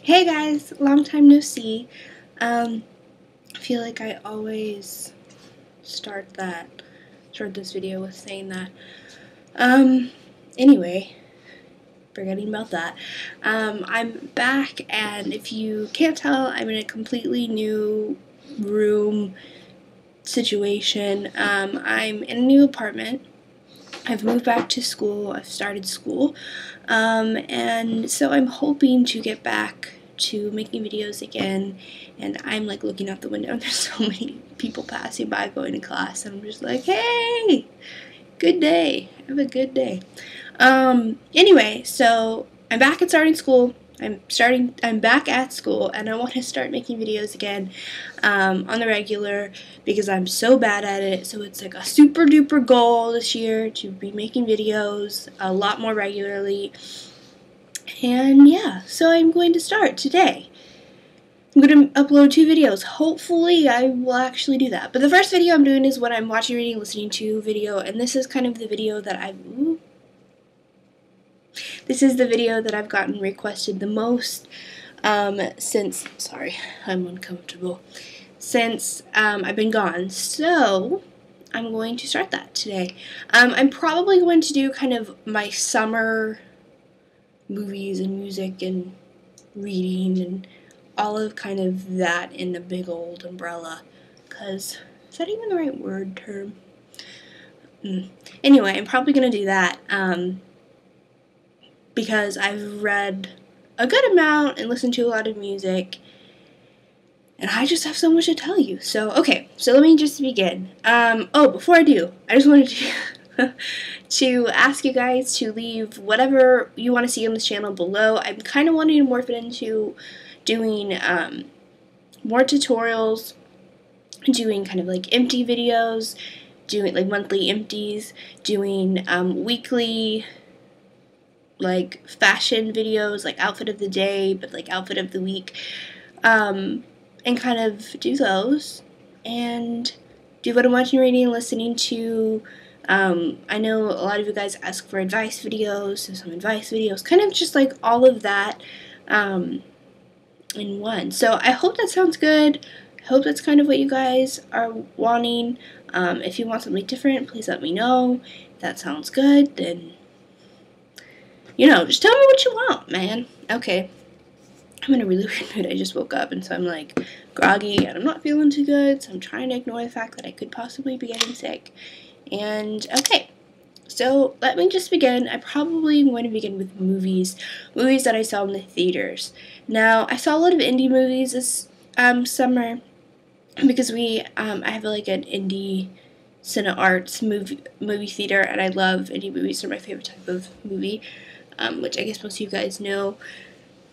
Hey guys, long time no see. I feel like I always start this video with saying that. Anyway, forgetting about that. I'm back, and if you can't tell, I'm in a completely new room situation. I'm in a new apartment. I've moved back to school. I've started school. And so I'm hoping to get back to making videos again, and I'm like looking out the window and there's so many people passing by going to class, and I'm just like, hey, good day, have a good day. Anyway, so I'm back at starting school. I'm back at school, and I want to start making videos again on the regular because I'm so bad at it. So it's like a super duper goal this year to be making videos a lot more regularly. And yeah, so I'm going to start today. I'm going to upload 2 videos. Hopefully I will actually do that. But the first video I'm doing is what I'm watching, reading, listening to video, and this is kind of the video that This is the video that I've gotten requested the most since, sorry, I'm uncomfortable, since I've been gone. So I'm going to start that today. I'm probably going to do kind of my summer movies and music and reading and all of kind of that in a big old umbrella, because is that even the right word term? Anyway, I'm probably going to do that because I've read a good amount and listened to a lot of music, and I just have so much to tell you. So, okay, so let me just begin. Before I do, I just wanted to ask you guys to leave whatever you want to see on this channel below. I'm kind of wanting to morph it into doing more tutorials, doing kind of like empty videos, doing like monthly empties, doing weekly like fashion videos, like outfit of the day, but like outfit of the week, and kind of do those, and do what I'm watching, reading, and listening to. I know a lot of you guys ask for advice videos, so some advice videos, kind of just like all of that in one. So I hope that sounds good. I hope that's kind of what you guys are wanting. If you want something different, please let me know. If that sounds good, then just tell me what you want, man. Okay. I'm in a really weird mood. I just woke up, and so I'm like groggy, and I'm not feeling too good, so I'm trying to ignore the fact that I could possibly be getting sick. And okay, so let me just begin. I probably am going to begin with movies that I saw in the theaters. Now, I saw a lot of indie movies this summer because I have like an indie Cine Arts movie theater, and I love indie movies. They're my favorite type of movie, which I guess most of you guys know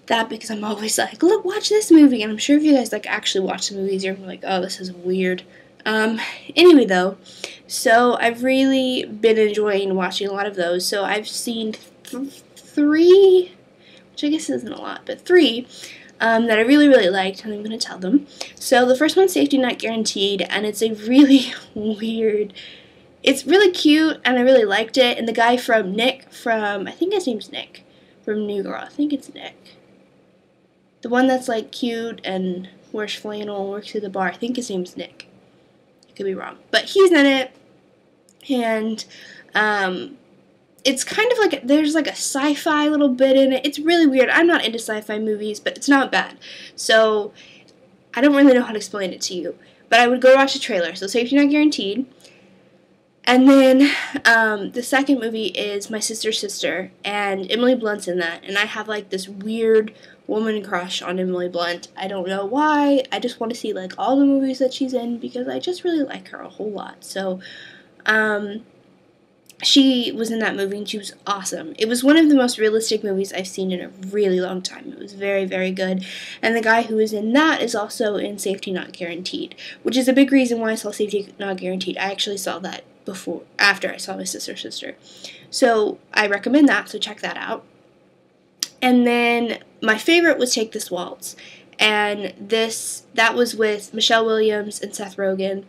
that because I'm always like, look, watch this movie, and I'm sure if you guys like actually watch the movies, you're like, oh, this is weird. Anyway though, so I've really been enjoying watching a lot of those. So I've seen 3, which I guess isn't a lot, but 3 that I really, really liked, and I'm going to tell them. So the first one's Safety Not Guaranteed, and it's a really weird, it's really cute, and I really liked it, and the guy from Nick, I think his name's Nick, from New Girl, I think it's Nick. The one that's like cute and wears flannel and works at the bar, I think his name's Nick. I could be wrong, but he's in it, and it's kind of like, there's like a sci-fi little bit in it. It's really weird. I'm not into sci-fi movies, but it's not bad. So I don't really know how to explain it to you, but I would go watch the trailer. So Safety Not Guaranteed. And then the second movie is My Sister's Sister, and Emily Blunt's in that. And I have like this weird woman crush on Emily Blunt. I don't know why. I just want to see like all the movies that she's in because I just really like her a whole lot. So she was in that movie, and she was awesome. It was one of the most realistic movies I've seen in a really long time. It was very, very good. And the guy who is in that is also in Safety Not Guaranteed, which is a big reason why I saw Safety Not Guaranteed. I actually saw that after I saw My Sister's Sister. So I recommend that, so check that out. And then my favorite was Take This Waltz. And that was with Michelle Williams and Seth Rogen.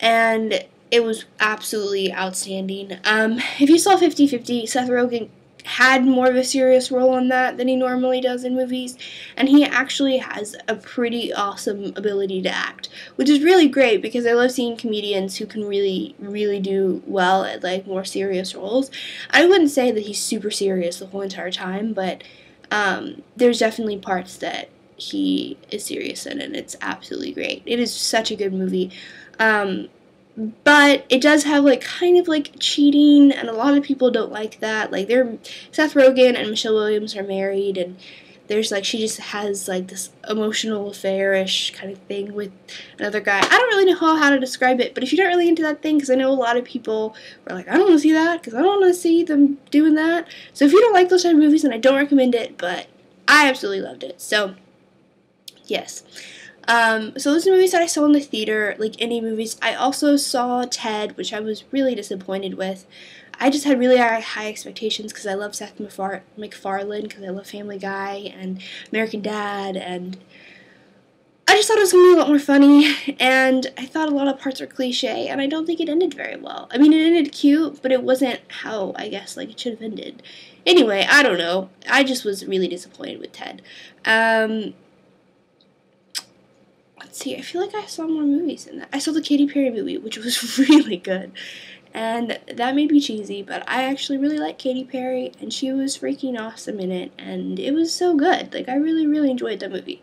And it was absolutely outstanding. If you saw 50-50, Seth Rogen had more of a serious role in that than he normally does in movies, and he actually has a pretty awesome ability to act, which is really great because I love seeing comedians who can really, really do well at like more serious roles. I wouldn't say that he's super serious the whole entire time, but there's definitely parts that he is serious in, and it's absolutely great. It is such a good movie. But it does have like kind of like cheating, and a lot of people don't like that. Like Seth Rogen and Michelle Williams are married, and there's like she just has like this emotional affair-ish kind of thing with another guy. I don't really know how to describe it, but if you're not really into that thing, because I know a lot of people are like, I don't want to see that because I don't want to see them doing that. So if you don't like those type of movies, then I don't recommend it, but I absolutely loved it. So yes. So those are movies that I saw in the theater, like indie movies. I also saw Ted, which I was really disappointed with. I just had really high expectations because I love Seth MacFarlane, because I love Family Guy and American Dad, and I just thought it was going to be a lot more funny, and I thought a lot of parts were cliche, and I don't think it ended very well. I mean, it ended cute, but it wasn't how, I guess, like, it should have ended. Anyway, I don't know. I just was really disappointed with Ted. Let's see, I feel like I saw more movies in that. I saw the Katy Perry movie, which was really good. And that may be cheesy, but I actually really like Katy Perry, and she was freaking awesome in it, and it was so good. Like, I really, really enjoyed that movie.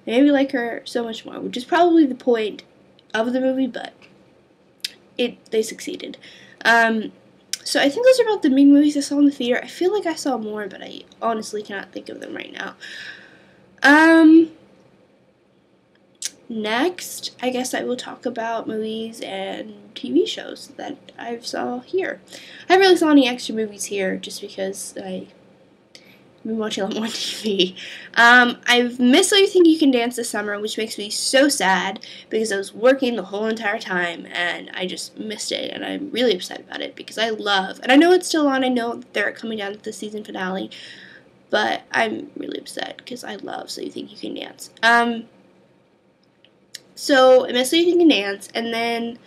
I maybe like her so much more, which is probably the point of the movie, but they succeeded. So I think those are about the main movies I saw in the theater. I feel like I saw more, but I honestly cannot think of them right now. Next, I guess I will talk about movies and TV shows that I saw here. I haven't really saw any extra movies here just because I've been watching a lot more TV. I've missed So You Think You Can Dance this summer, which makes me so sad because I was working the whole entire time and I just missed it, and I'm really upset about it because I love, and I know it's still on, I know they're coming down to the season finale, but I'm really upset because I love So You Think You Can Dance. So I missed So You Think You Can Dance, and then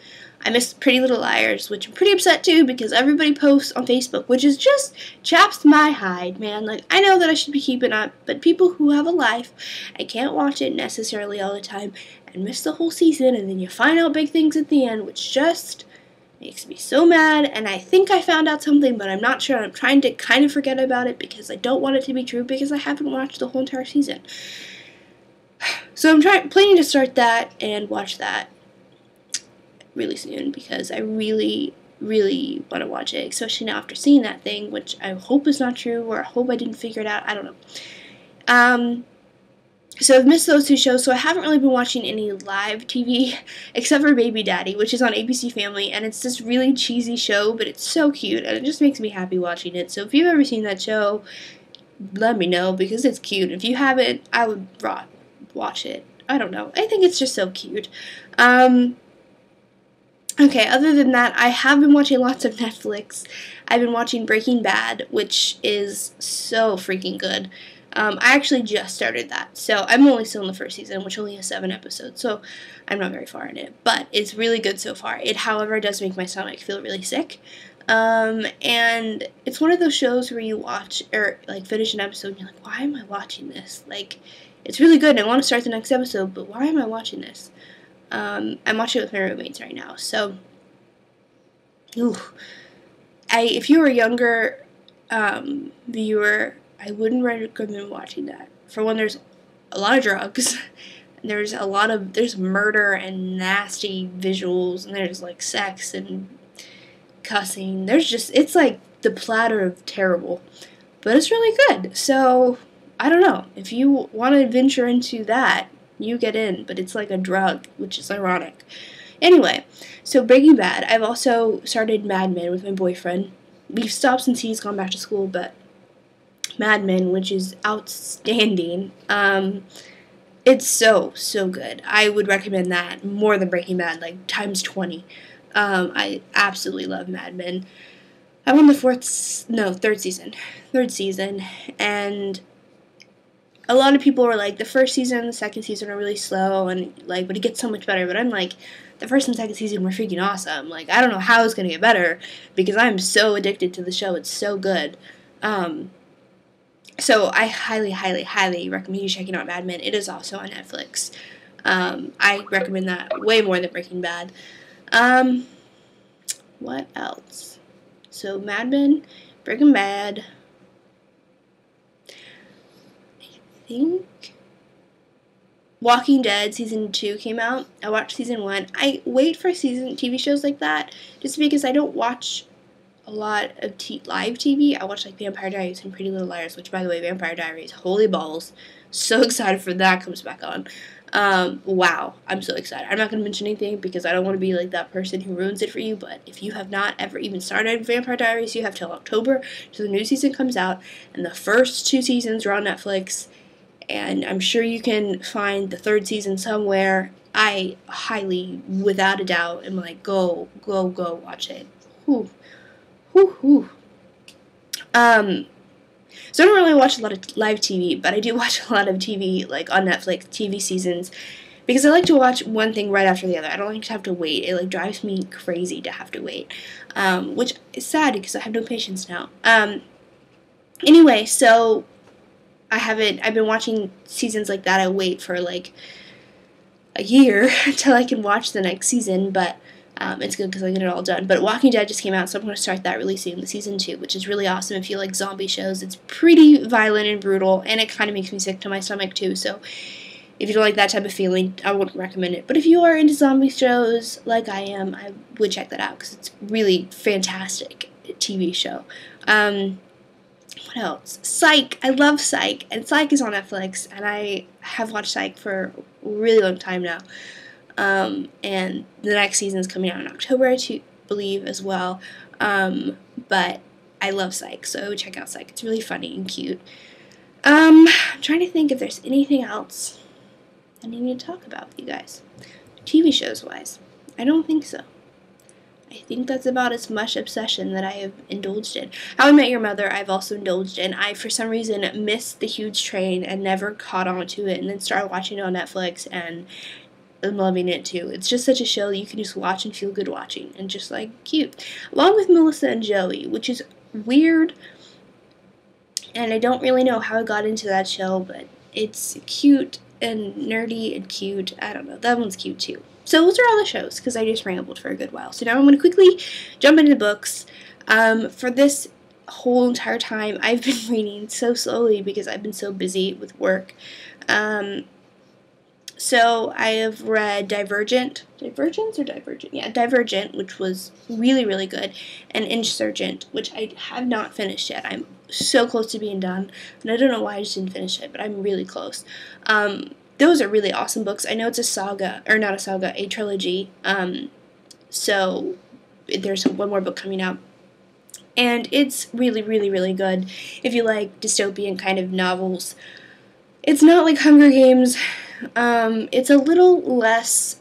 I missed Pretty Little Liars, which I'm pretty upset too because everybody posts on Facebook, which is just chaps my hide, man. Like, I know that I should be keeping up, but people who have a life and can't watch it necessarily all the time and miss the whole season, and then you find out big things at the end, which just makes me so mad. And I think I found out something, but I'm not sure. I'm trying to kind of forget about it because I don't want it to be true because I haven't watched the whole entire season. So I'm planning to start that and watch that really soon because I really, really want to watch it, especially now after seeing that thing, which I hope is not true, or I hope I didn't figure it out. I don't know. So I've missed those two shows, so I haven't really been watching any live TV except for Baby Daddy, which is on ABC Family, and it's this really cheesy show, but it's so cute, and it just makes me happy watching it. So if you've ever seen that show, let me know because it's cute. If you haven't, I would watch it. I don't know. I think it's just so cute. Okay, other than that, I have been watching lots of Netflix. I've been watching Breaking Bad, which is so freaking good. I actually just started that, so I'm only still in the first season, which only has 7 episodes, so I'm not very far in it, but it's really good so far. It, however, does make my stomach feel really sick. And it's one of those shows where you watch, or, like, finish an episode, and you're like, why am I watching this? Like, it's really good, and I want to start the next episode, but why am I watching this? I'm watching it with my roommates right now, so, if you were a younger, viewer, I wouldn't recommend watching that. For one, there's a lot of drugs, there's murder and nasty visuals, and there's, like, sex and cussing. It's like the platter of terrible, but it's really good. So, I don't know. If you want to venture into that, you get in, but it's like a drug, which is ironic. Anyway, so Breaking Bad. I've also started Mad Men with my boyfriend. We've stopped since he's gone back to school, but Mad Men, which is outstanding. It's so good. I would recommend that more than Breaking Bad, like times 20. I absolutely love Mad Men. I'm on the third season, and a lot of people were like, the first season and the second season are really slow, and like, but it gets so much better. But I'm like, the first and second season were freaking awesome. Like, I don't know how it's gonna get better because I'm so addicted to the show. It's so good. So I highly, highly, highly recommend you checking out Mad Men. It is also on Netflix. I recommend that way more than Breaking Bad. What else? So Mad Men, Breaking Bad. I think Walking Dead season 2 came out. I watched season 1. I wait for TV shows like that just because I don't watch a lot of live TV. I watch like Vampire Diaries and Pretty Little Liars, which, by the way, Vampire Diaries, holy balls, so excited for that comes back on. Wow, I'm so excited. I'm not going to mention anything because I don't want to be like that person who ruins it for you, but if you have not ever even started Vampire Diaries, you have till October till the new season comes out, and the first 2 seasons are on Netflix, and I'm sure you can find the 3rd season somewhere. I highly, without a doubt, am like, go watch it. Whew. Whew, whew. So I don't really watch a lot of live TV, but I do watch a lot of TV, like on Netflix, TV seasons, because I like to watch one thing right after the other. I don't like to have to wait. It like drives me crazy to have to wait, which is sad because I have no patience now. Anyway, so I've been watching seasons like that. I wait for like a year until I can watch the next season, but it's good because I get it all done. But Walking Dead just came out, so I'm going to start that really soon, the season 2, which is really awesome if you like zombie shows. It's pretty violent and brutal, and it kind of makes me sick to my stomach too, so if you don't like that type of feeling, I wouldn't recommend it. But if you are into zombie shows like I am, I would check that out because it's really fantastic TV show. What else? Psych! I love Psych, and Psych is on Netflix, and I have watched Psych for a really long time now. And the next season is coming out in October, I believe, as well. But I love Psych, so check out Psych. It's really funny and cute. I'm trying to think if there's anything else I need to talk about with you guys. TV shows wise, I don't think so. I think that's about as much obsession that I have indulged in. How I Met Your Mother, I've also indulged in. I, for some reason, missed the huge train and never caught on to it, and then started watching it on Netflix, and I'm loving it too. It's just such a show that you can just watch and feel good watching, and just like cute. Along with Melissa and Joey, which is weird, and I don't really know how I got into that show, but it's cute and nerdy and cute. I don't know. That one's cute too. So those are all the shows, because I just rambled for a good while. So now I'm going to quickly jump into the books. For this whole entire time, I've been reading so slowly because I've been so busy with work. So I have read Divergent, which was really, really good, and Insurgent, which I have not finished yet. I'm so close to being done, and I don't know why I just didn't finish it, but I'm really close. Those are really awesome books. I know it's a saga, or not a saga, a trilogy, so there's one more book coming out, and it's really, really, really good if you like dystopian kind of novels. It's not like Hunger Games. It's a little less,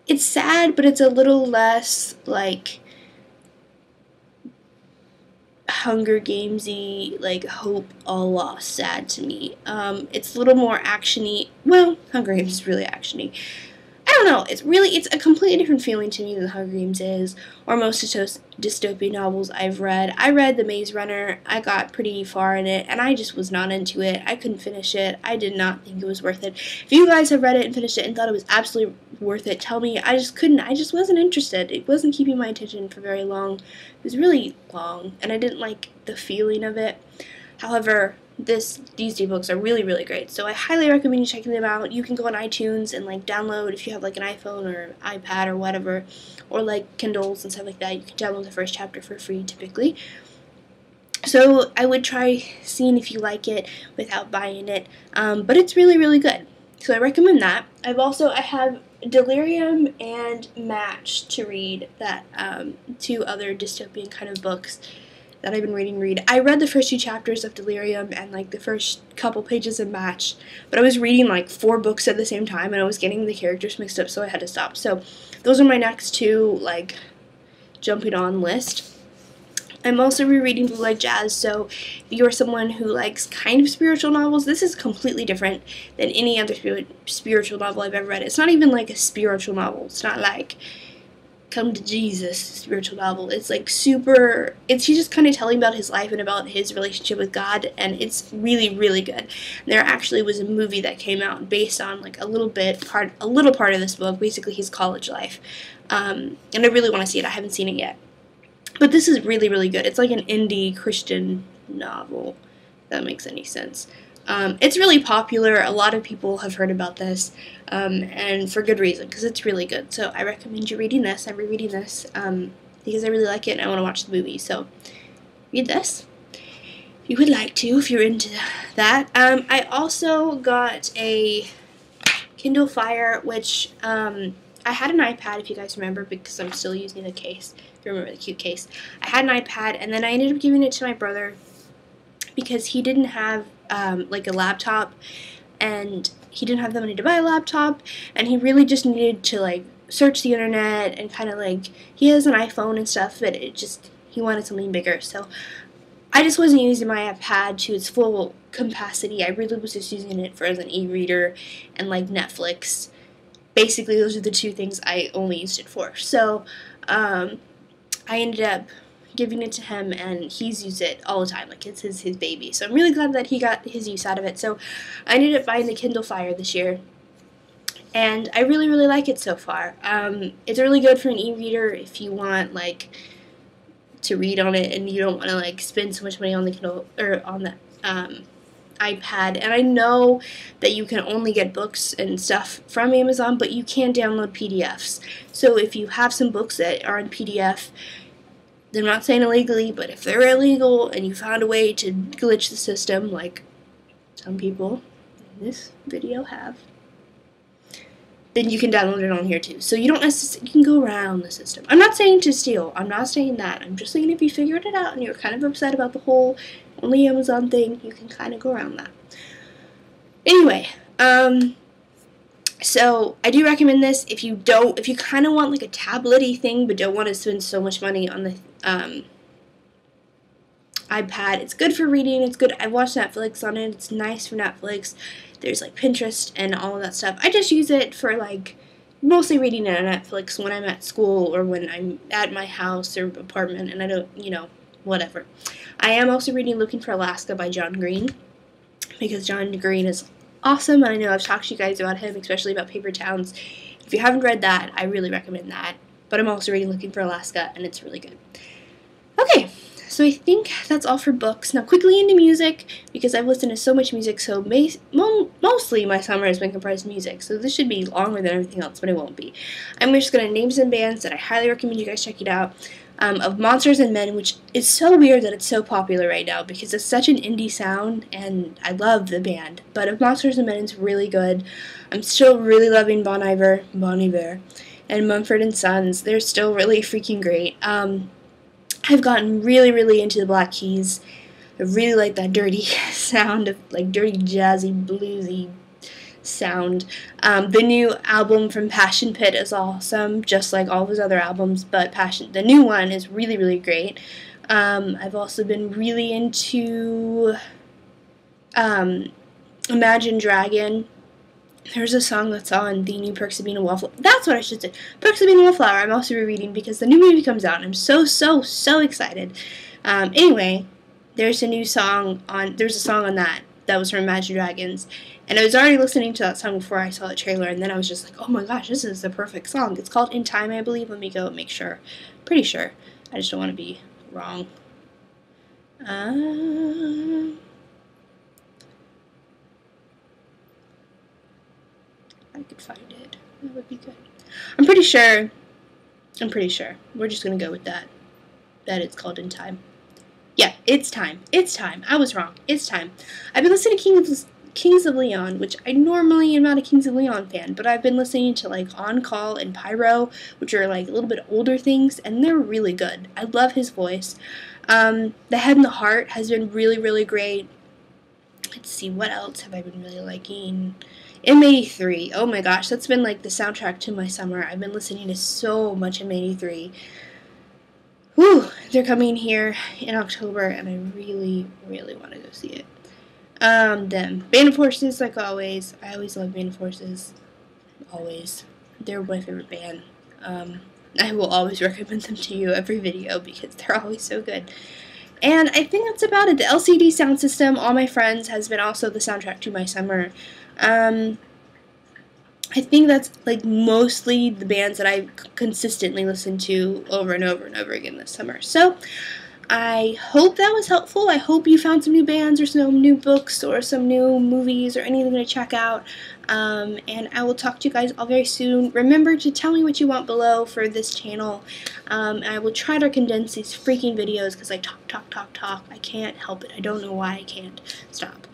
it's sad, but it's a little less, like, Hunger Gamesy, like, hope all lost sad to me. It's a little more action-y. Well, Hunger Games is really action-y. I don't know, it's a completely different feeling to me than Hunger Games is, or most dystopian novels I've read. I read The Maze Runner, I got pretty far in it, and I just was not into it. I couldn't finish it. I did not think it was worth it. If you guys have read it and finished it and thought it was absolutely worth it, tell me. I just couldn't. I just wasn't interested. It wasn't keeping my attention for very long. It was really long, and I didn't like the feeling of it. However, these two books are really, really great, so I highly recommend you checking them out. You can go on iTunes and like download, if you have like an iPhone or iPad or whatever, or like Kindles and stuff like that. You can download the first chapter for free typically. So I would try seeing if you like it without buying it, but it's really, really good. So I recommend that. I have Delirium and Match to read, that 2 other dystopian kind of books that I've been read. I read the first 2 chapters of Delirium and like the first couple pages of Match, but I was reading like 4 books at the same time and I was getting the characters mixed up, so I had to stop. So those are my next 2 like jumping on list. I'm also rereading Blue Like Jazz, so if you're someone who likes kind of spiritual novels, this is completely different than any other spiritual novel I've ever read. It's not even like a spiritual novel. It's not like come to Jesus spiritual novel. It's like super, he's just kind of telling about his life and about his relationship with God, and it's really, really good. There actually was a movie that came out based on like a little part of this book, basically his college life, and I really want to see it. I haven't seen it yet, but this is really, really good. It's like an indie Christian novel, if that makes any sense. It's really popular. A lot of people have heard about this, and for good reason, because it's really good. So I recommend you reading this. I'm rereading this because I really like it and I want to watch the movie. So read this if you would like to, if you're into that. I also got a Kindle Fire, which I had an iPad, if you guys remember, because I'm still using the case. If you remember the cute case. I had an iPad, and then I ended up giving it to my brother because he didn't have like a laptop, and he didn't have the money to buy a laptop, and he really just needed to like search the internet and kind of like, he has an iPhone and stuff, but he wanted something bigger. So I just wasn't using my iPad to its full capacity. I really was just using it as an e-reader and like Netflix. Basically, those are the two things I only used it for. So I ended up giving it to him, and he's used it all the time. Like, it's his baby. So I'm really glad that he got his use out of it. So I ended up buying the Kindle Fire this year, and I really, really like it so far. It's really good for an e-reader if you want like to read on it and you don't want to like spend so much money on the Kindle or on the iPad. And I know that you can only get books and stuff from Amazon, but you can download PDFs. So if you have some books that are in PDF, they're not saying illegally, but if they're illegal and you found a way to glitch the system, like some people in this video have, then you can download it on here too. So you don't necessarily, you can go around the system. I'm not saying to steal. I'm not saying that. I'm just saying if you figured it out and you're kind of upset about the whole only Amazon thing, you can kind of go around that. Anyway, so I do recommend this if you kind of want like a tablet-y thing but don't want to spend so much money on the iPad. It's good for reading. It's good. I've watched Netflix on it. It's nice for Netflix. There's like Pinterest and all of that stuff. I just use it for like mostly reading on Netflix when I'm at school or when I'm at my house or apartment and I don't, whatever. I am also reading Looking for Alaska by John Green because John Green is awesome, and I know I've talked to you guys about him, especially about Paper Towns. If you haven't read that, I really recommend that. But I'm also reading Looking for Alaska, and it's really good. Okay, so I think that's all for books. Now quickly into music, because I've listened to so much music, so mostly my summer has been comprised of music, so this should be longer than everything else, but it won't be. I'm just going to name some bands that I highly recommend you guys check it out. Of Monsters and Men, which is so weird that it's so popular right now because it's such an indie sound, and I love the band. But Of Monsters and Men is really good. I'm still really loving Bon Iver, and Mumford & Sons. They're still really freaking great. I've gotten really, really into the Black Keys. I really like that dirty sound of, like, dirty, jazzy, bluesy sound. The new album from Passion Pit is awesome, just like all of his other albums, but the new one is really, really great. I've also been really into Imagine Dragon. There's a song that's on the new Perks of Being a Wallflower. That's what I should say. Perks of Being a Wallflower I'm also rereading because the new movie comes out and I'm so, so, so excited. Anyway, there's a song on that was from Imagine Dragons, and I was already listening to that song before I saw the trailer, and then I was just like, oh my gosh, this is the perfect song. It's called In Time, I believe. Let me go make sure. Pretty sure. I just don't want to be wrong. I could find it. That would be good. I'm pretty sure. We're just going to go with that it's called In Time. Yeah, It's Time. It's Time. I was wrong. It's Time. I've been listening to Kings of Leon, which I normally am not a Kings of Leon fan, but I've been listening to like On Call and Pyro, which are like a little bit older things, and they're really good. I love his voice. The Head and the Heart has been really, really great. Let's see, what else have I been really liking? M83. Oh my gosh, that's been like the soundtrack to my summer. I've been listening to so much M83. Whew, they're coming here in October, and I really, really want to go see it. Them. Band of Horses, like always. I always love Band of Horses. Always. They're my favorite band. I will always recommend them to you every video because they're always so good. And I think that's about it. The LCD Sound System, All My Friends, has been also the soundtrack to my summer. I think that's like mostly the bands that I consistently listen to over and over and over again this summer. So I hope that was helpful. I hope you found some new bands or some new books or some new movies or anything to check out. And I will talk to you guys all very soon. Remember to tell me what you want below for this channel. I will try to condense these freaking videos because I talk. I can't help it. I don't know why I can't stop.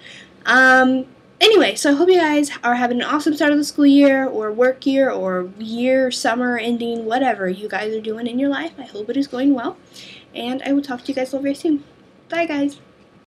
Anyway, so I hope you guys are having an awesome start of the school year or work year or year, summer, ending, whatever you guys are doing in your life. I hope it is going well. And I will talk to you guys all very soon. Bye, guys.